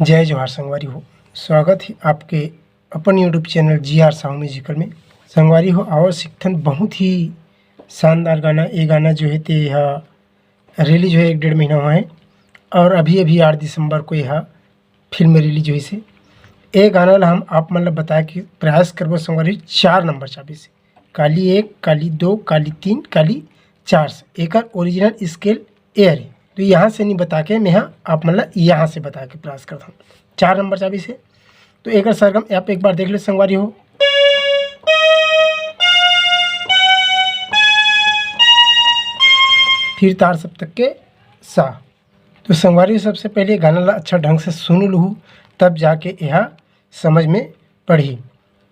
जय जवाहर संगवारी हो। स्वागत है आपके अपन YouTube channel GR Sahu musical में। संगवारी हो और सिक्थन बहुत ही शानदार गाना। ये गाना जो है ते यह रिलीज हुए 1-1.5 महीना हुआ है और अभी 8 दिसंबर को यह फिल्म रिलीज हुई से। ये गाना ला हम आप मतलब बताया कि प्रयास करबो संगवारी 4 नंबर चाबी से, काली 1, काली 2, काली 3, काली 4 से। एक ओरिजिनल स्केल एयर है, तो यहाँ से नहीं बता के मैं आप मतलब यहाँ से बता के प्रयास करता हूँ 4 नंबर चाबी से। तो एक सरगम आप एक बार देख ले संगवारी हो। फिर तार सप्तक के सा। तो संगवारी सबसे पहले गाना ला अच्छा ढंग से सुन लूँ, तब जाके यह समझ में पढ़ी।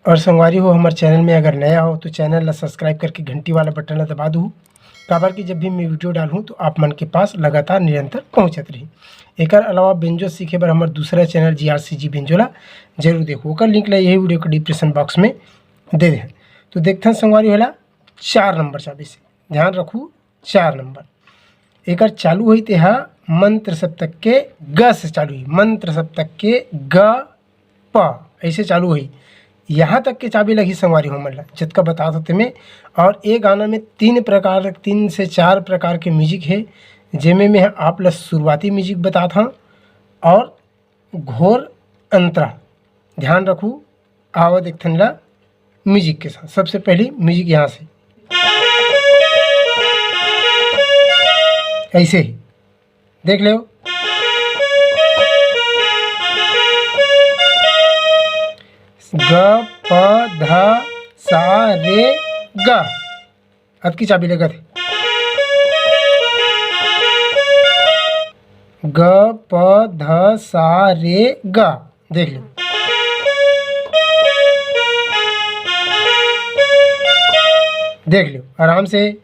और संगवारी हो हमारे चैनल में अगर नया हो तो चैनल ला सब्सक्राइब करके घंटी वाला बटन ला दबा दूँ, काबर कि जब भी मैं वीडियो डालूँ तो आप मन के पास लगातार निरंतर पहुँचत रही। एक अलावा बेंजो सीखे बर हमारे दूसरा चैनल GRCG बेंजो ला जरूर देखो, ओकर लिंक ला यही वीडियो के डिस्क्रिप्शन बॉक्स में दे दें। तो देखते हैं संगवारी होला 4 नंबर चाबी से। ध्यान रखू 4 नंबर। एक चालू हुई ते मंत्र सप्तक के ग से चालू हुई, मंत्र सप्तक के ग प ऐसे चालू हुई। यहाँ तक के चाबी लगी संगवारी हो मतलब जितना बता सकते मैं। और ये गाना में 3 से 4 प्रकार के म्यूजिक है, जिनमें मैं आप ला शुरुआती म्यूजिक बताता हूँ और घोर अंतरा। ध्यान रखू आवा देखथन ला म्यूजिक के साथ। सबसे पहली म्यूजिक यहाँ से ऐसे ही देख लो। ग प ध सा रे ग। अब की चाबी लगत है ग प ध सा रे ग। देख लो देख लो आराम से।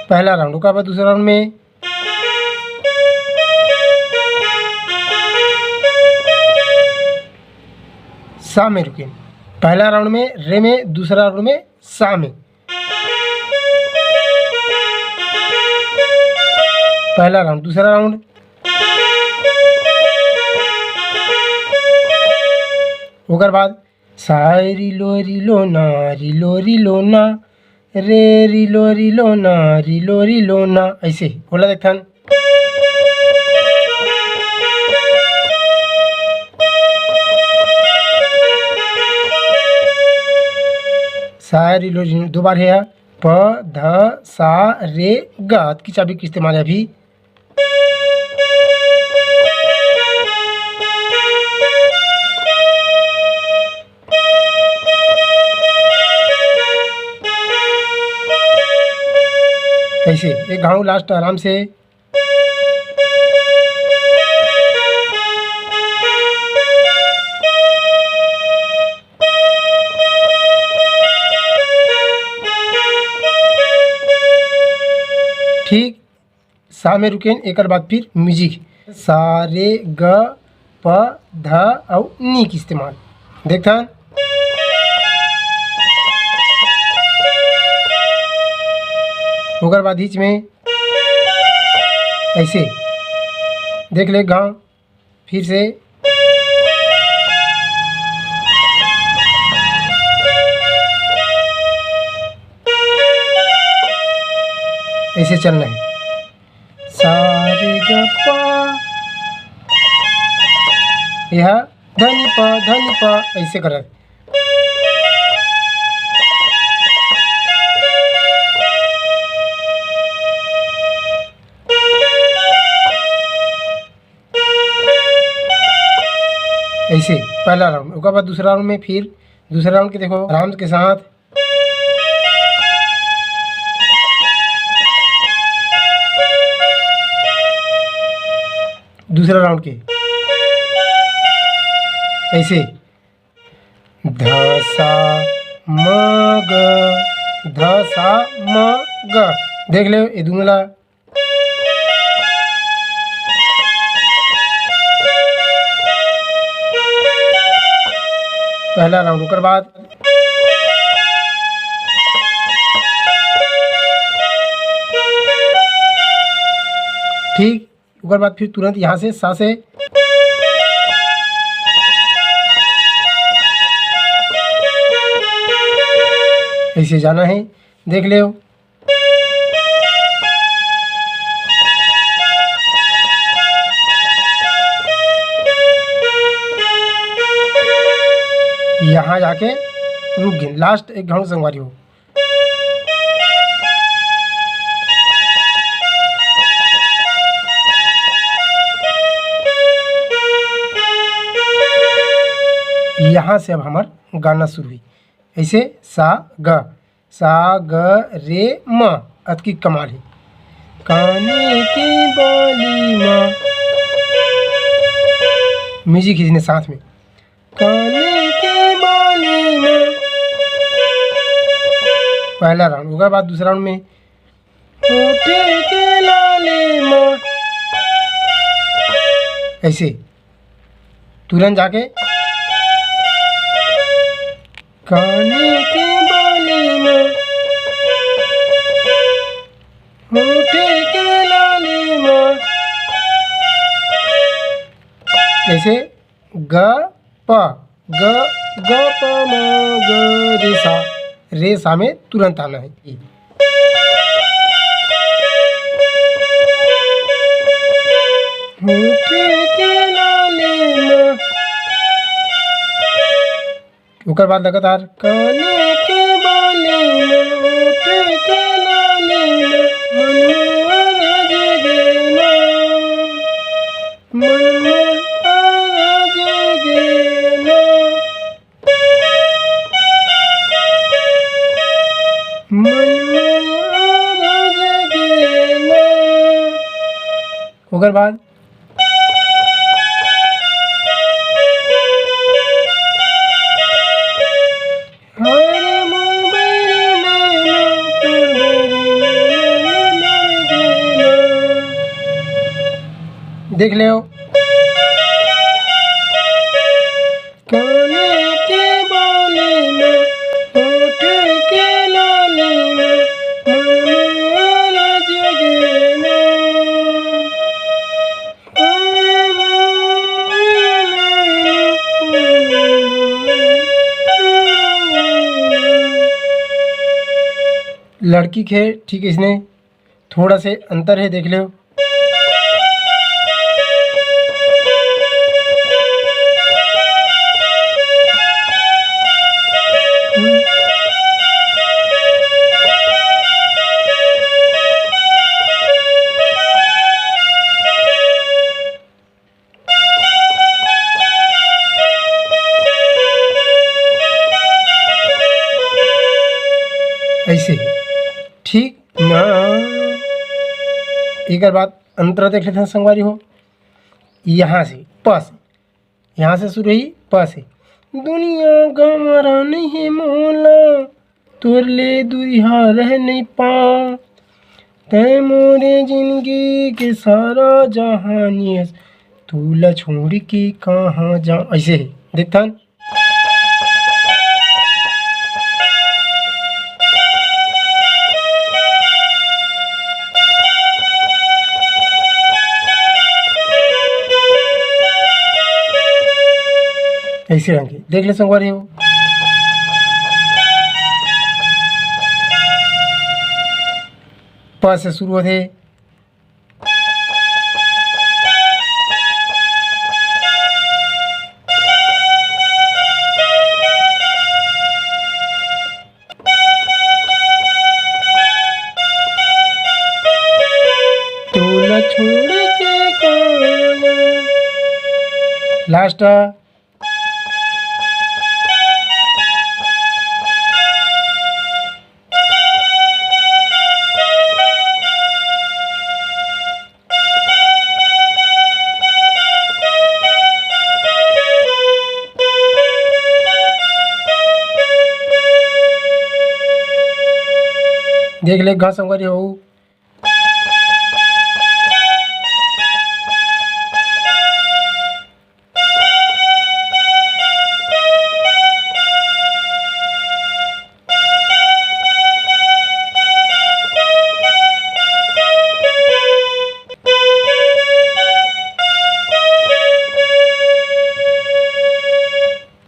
पहला राउंड का बाद दूसरा राउंड में सा में रुके। पहला राउंड में रे में, दूसरा राउंड में सा में। पहला राउंड, दूसरा राउंड ओकर बाद सा रिलो ना रिलो ना रे रिलो ना ऐसे बोला देखथन। सा रिलो दो बार है प ध सा रे ग की चाबी की इस्तेमाल है अभी। ऐसे एक गाँव लास्ट आराम से। ठीक सा में रुके। एक बाद फिर म्यूजिक सा रे ग प ध और नी की इस्तेमाल देखता। ओकर बाद बीच में ऐसे देख ले गाँव फिर से। ऐसे चलना है सा रे ग प, यह धनी प ऐसे कर। ऐसे पहला राउंड। उसके बाद दूसरा राउंड में फिर दूसरा राउंड के देखो आराम के साथ। दूसरा राउंड के ऐसे ध सा म ग देख लो ये दोनों ला। पहला राउंड ओकर बाद ठीक। ओकर बाद फिर तुरंत यहाँ से सा से ऐसे जाना है, देख ले। यहाँ जाके रुक गए, लास्ट एक घाव संगवारी हो। यहाँ से अब हमार गाना शुरू हुई ऐसे सा ग रे म। अत की कमाल है। काने की बाली माँ, म्यूजिक खींचने साथ में। काने की बाली माँ, पहला राउंड। उसके बाद दूसरा राउंड में होठे के लाले माँ, ऐसे तुरंत जाके काने की बाली माँ, होठे के लाले माँ, ऐसे ग प म ग रे सा में तुरंत आना है। होठे के लाले माँ, ओकर बाद लगातार काने के बाली में होठे के लाले में मनवा जगे ना, मनवा जगे ना, मनवा जगे ना। ओकर बाद देख ले। काने के बाली में होठे के लाले में मनवा जगे ना, लड़की के ठीक इसने थोड़ा से अंतर है, देख लो। ऐसे ठीक ना। एक बात अंतरा देख लेते हैं संगवारी हो। यहाँ से प से, यहाँ से शुरू हुई प से। दुनिया गंवारा नहीं मोला, तोर ले दुरिहा रह नहीं पा, तै मोरे जिंदगी के सारा जहानियस, तू ला छोड़ के कहाँ जा। ऐसे है, देखता ऐसे रंग के देख ले संगवारी हो। प से शुरू होते, तोला छोड़ के कौन लास्ट। देख ले घास संगवारी हो।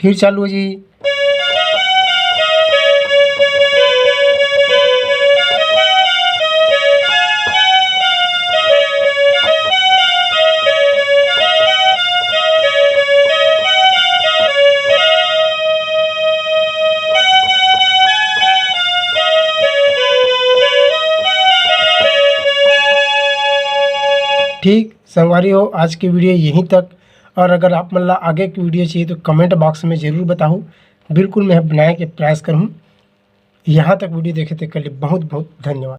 फिर चालू हो जी। ठीक संगवारी हो, आज की वीडियो यहीं तक। और अगर आप मतलब आगे की वीडियो चाहिए तो कमेंट बॉक्स में ज़रूर बताओ, बिल्कुल मैं बनाने के प्रयास करूँ। यहाँ तक वीडियो देखे थे के लिए बहुत बहुत धन्यवाद।